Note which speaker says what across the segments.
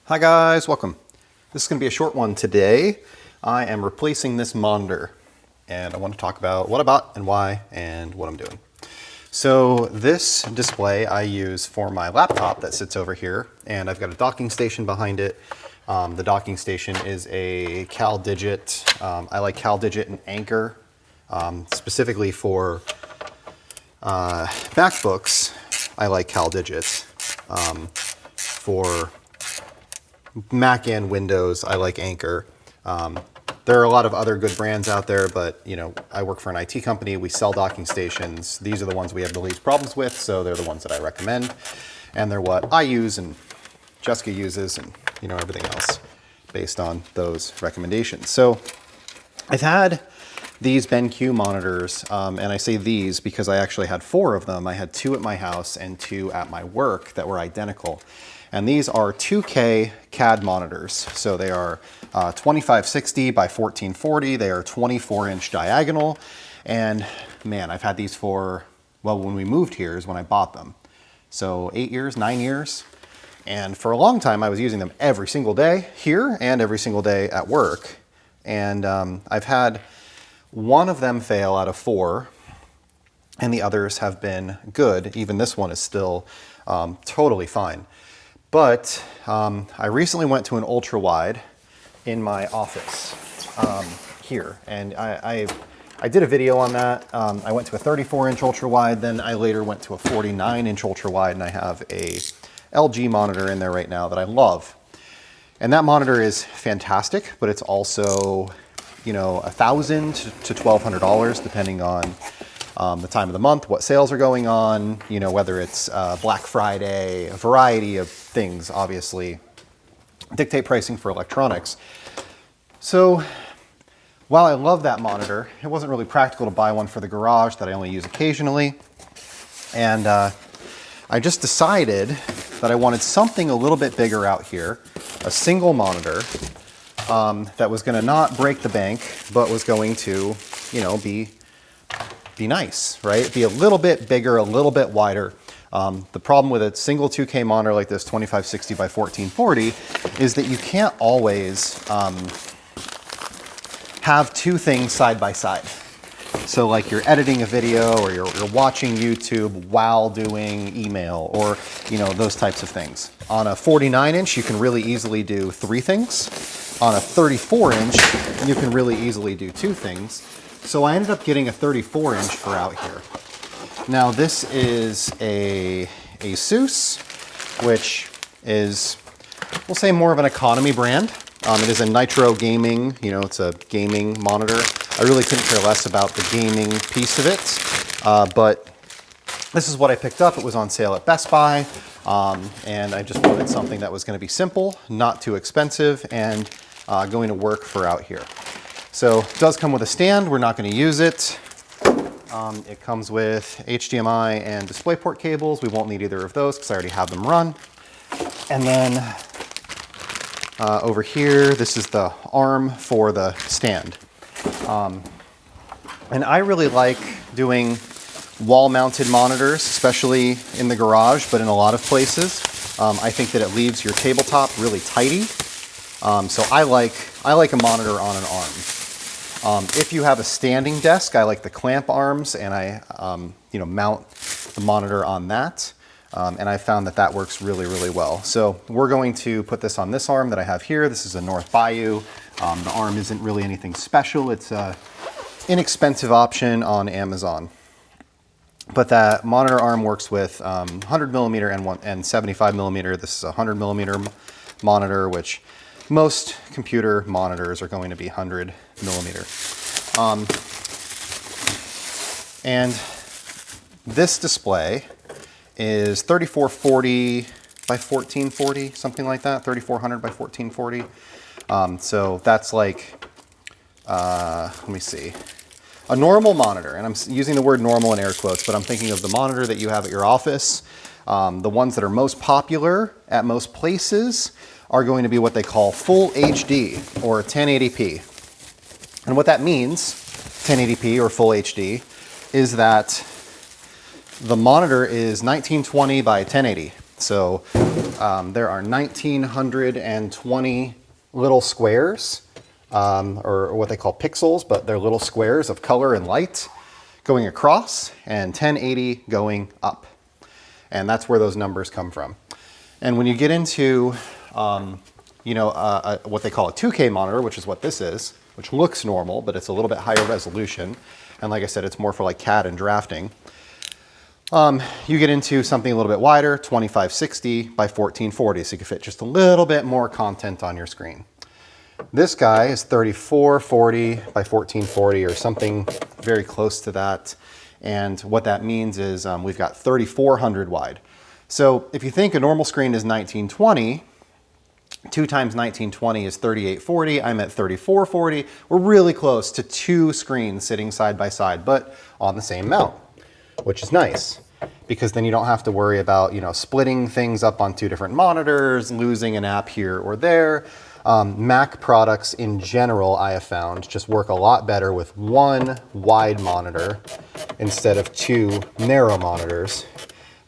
Speaker 1: Hi guys, welcome. This is going to be a short one today. I am replacing this monitor and I want to talk about what I bought and why and what I'm doing. So this display I use for my laptop that sits over here, and I've got a docking station behind it. The docking station is a CalDigit. I like CalDigit and Anchor, specifically for MacBooks. I like CalDigit. For Mac and Windows, I like Anchor. There are a lot of other good brands out there, but you know, I work for an IT company. We sell docking stations. These are the ones we have the least problems with, so they're the ones that I recommend. And they're what I use and Jessica uses and you know, everything else based on those recommendations. So I've had these BenQ monitors, and I say these because I actually had 4 of them. I had 2 at my house and 2 at my work that were identical. And these are 2K CAD monitors. So they are 2560 by 1440. They are 24-inch diagonal. And man, I've had these for, well, when we moved here is when I bought them. So 8 years, 9 years. And for a long time, I was using them every single day here and every single day at work. And I've had one of them fail out of 4, and the others have been good. Even this one is still totally fine. But I recently went to an Ultrawide in my office here, and I did a video on that. I went to a 34-inch Ultrawide, then I later went to a 49-inch Ultrawide, and I have a LG monitor in there right now that I love. And that monitor is fantastic, but it's also, you know, $1,000 to $1,200 depending on the time of the month, what sales are going on, you know, whether it's Black Friday, a variety of things obviously dictate pricing for electronics. So while I love that monitor, it wasn't really practical to buy one for the garage that I only use occasionally. And I just decided that I wanted something a little bit bigger out here, a single monitor that was going to not break the bank, but was going to, you know, be nice, right? Be a little bit bigger, a little bit wider. The problem with a single 2K monitor like this, 2560 by 1440, is that you can't always have 2 things side by side. So like you're editing a video or you're watching YouTube while doing email or, you know, those types of things. On a 49-inch, you can really easily do 3 things. On a 34-inch, you can really easily do 2 things. So I ended up getting a 34-inch for out here. Now this is a Asus, which is, we'll say, more of an economy brand. It is a Nitro gaming, you know, it's a gaming monitor. I really couldn't care less about the gaming piece of it, but this is what I picked up. It was on sale at Best Buy, and I just wanted something that was going to be simple, not too expensive, and going to work for out here. So it does come with a stand. We're not going to use it. It comes with HDMI and DisplayPort cables. We won't need either of those because I already have them run. And then over here, this is the arm for the stand. And I really like doing wall-mounted monitors, especially in the garage, but in a lot of places. I think that it leaves your tabletop really tidy. So I like a monitor on an arm. If you have a standing desk, I like the clamp arms, and I you know, mount the monitor on that. And I found that that works really, really well. So we're going to put this on this arm that I have here. This is a North Bayou. The arm isn't really anything special. It's an inexpensive option on Amazon. But that monitor arm works with 100 millimeter and 75 millimeter. This is a 100 millimeter monitor, which most computer monitors are going to be 100 millimeter. And this display is 3440 by 1440, something like that, 3400 by 1440. So that's like, let me see, a normal monitor, and I'm using the word normal in air quotes, but I'm thinking of the monitor that you have at your office. The ones that are most popular at most places are going to be what they call full HD or 1080p. And what that means, 1080p or full HD, is that the monitor is 1920 by 1080. So there are 1,920 little squares, or what they call pixels, but they're little squares of color and light going across, and 1080 going up. And that's where those numbers come from. And when you get into what they call a 2K monitor, which is what this is, which looks normal, but it's a little bit higher resolution. And like I said, it's more for like CAD and drafting. You get into something a little bit wider, 2560 by 1440, so you can fit just a little bit more content on your screen. This guy is 3440 by 1440 or something very close to that. And what that means is we've got 3400 wide. So if you think a normal screen is 1920, 2 times 1920 is 3840. I'm at 3440. We're really close to 2 screens sitting side by side, but on the same mount, which is nice because then you don't have to worry about, splitting things up on 2 different monitors, losing an app here or there. Mac products in general, I have found, just work a lot better with 1 wide monitor instead of 2 narrow monitors,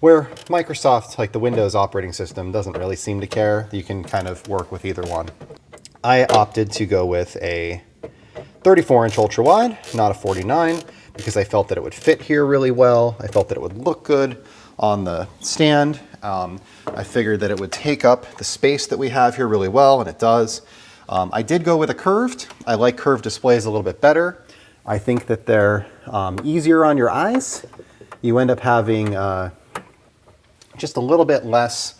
Speaker 1: where Microsoft, like the Windows operating system, doesn't really seem to care. You can kind of work with either one. I opted to go with a 34-inch ultra-wide, not a 49, because I felt that it would fit here really well. I felt that it would look good on the stand. I figured that it would take up the space that we have here really well, and it does. I did go with a curved. I like curved displays a little bit better. I think that they're easier on your eyes. You end up having just a little bit less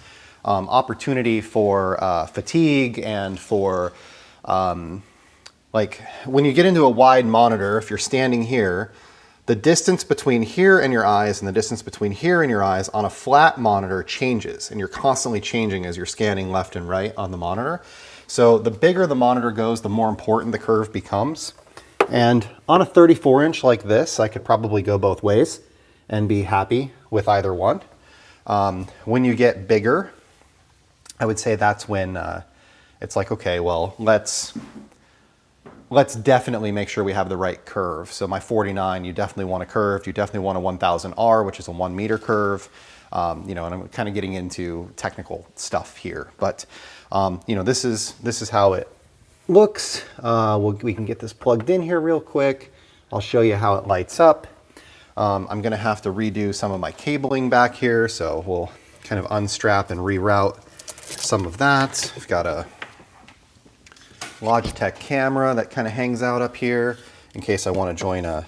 Speaker 1: opportunity for fatigue and for like when you get into a wide monitor, if you're standing here, the distance between here and your eyes and the distance between here and your eyes on a flat monitor changes, and you're constantly changing as you're scanning left and right on the monitor. So the bigger the monitor goes, the more important the curve becomes. And on a 34-inch like this, I could probably go both ways and be happy with either one. When you get bigger, I would say that's when it's like, okay, well, let's definitely make sure we have the right curve. So my 49, you definitely want a curve. You definitely want a 1000R, which is a 1 meter curve. And I'm kind of getting into technical stuff here, but this is how it looks. We can get this plugged in here real quick. I'll show you how it lights up. I'm gonna have to redo some of my cabling back here, so we'll kind of unstrap and reroute some of that. I've got a Logitech camera that kind of hangs out up here in case I want to join a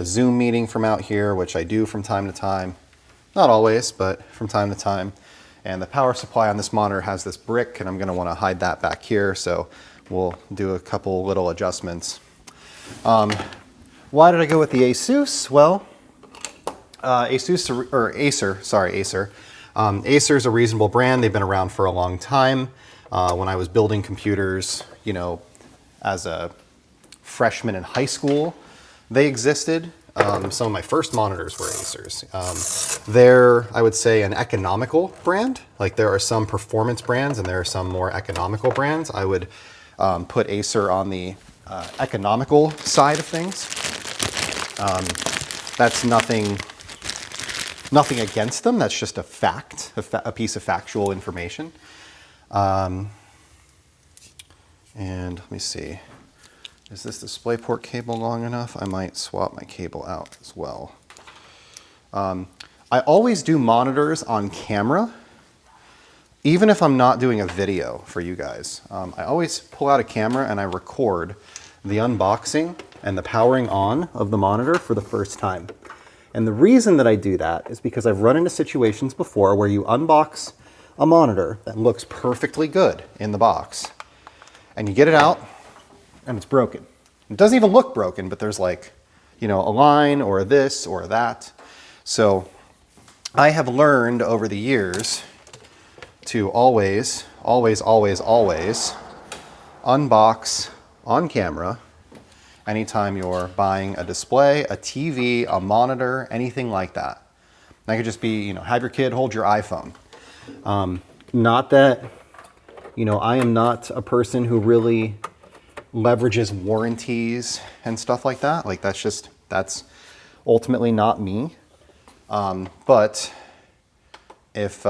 Speaker 1: Zoom meeting from out here, which I do from time to time. Not always, but from time to time. And the power supply on this monitor has this brick, and I'm going to want to hide that back here, so we'll do a couple little adjustments. Why did I go with the Asus? Well, Acer. Acer is a reasonable brand. They've been around for a long time. When I was building computers, as a freshman in high school, they existed. Some of my first monitors were Acers. They're, I would say, an economical brand. Like there are some performance brands and there are some more economical brands. I would put Acer on the economical side of things. That's nothing against them. That's just a fact, a piece of factual information. And let me see, is this DisplayPort cable long enough? I might swap my cable out as well. I always do monitors on camera, even if I'm not doing a video for you guys. I always pull out a camera and I record the unboxing and the powering on of the monitor for the first time. And the reason that I do that is because I've run into situations before where you unbox a monitor that looks perfectly good in the box, and you get it out and it's broken. It doesn't even look broken, but there's like, a line or a this or that. So I have learned over the years to always unbox on camera anytime you're buying a display, a TV, a monitor, anything like that. That could just be, have your kid hold your iPhone. Not that, I am not a person who really leverages warranties and stuff like that. Like that's ultimately not me. But if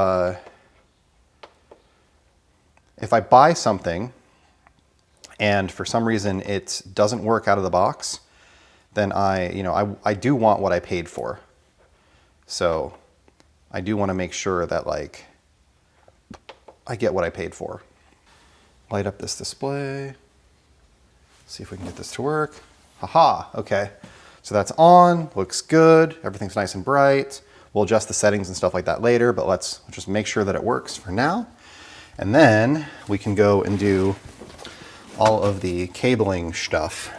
Speaker 1: if I buy something and for some reason it doesn't work out of the box, then I do want what I paid for. So I do want to make sure that like I get what I paid for. Light up this display. See if we can get this to work. Haha, okay. So that's on, looks good. Everything's nice and bright. We'll adjust the settings and stuff like that later, but let's just make sure that it works for now. And then we can go and do all of the cabling stuff.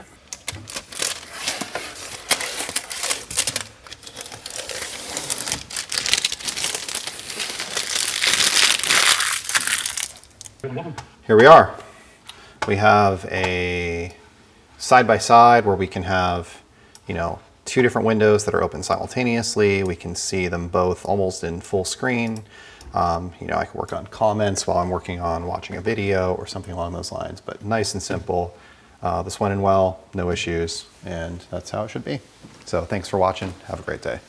Speaker 1: Here we are. We have a side-by-side where we can have, two different windows that are open simultaneously. We can see them both almost in full screen. I can work on comments while I'm working on watching a video or something along those lines, but nice and simple. This went in well, no issues, and that's how it should be. So thanks for watching. Have a great day.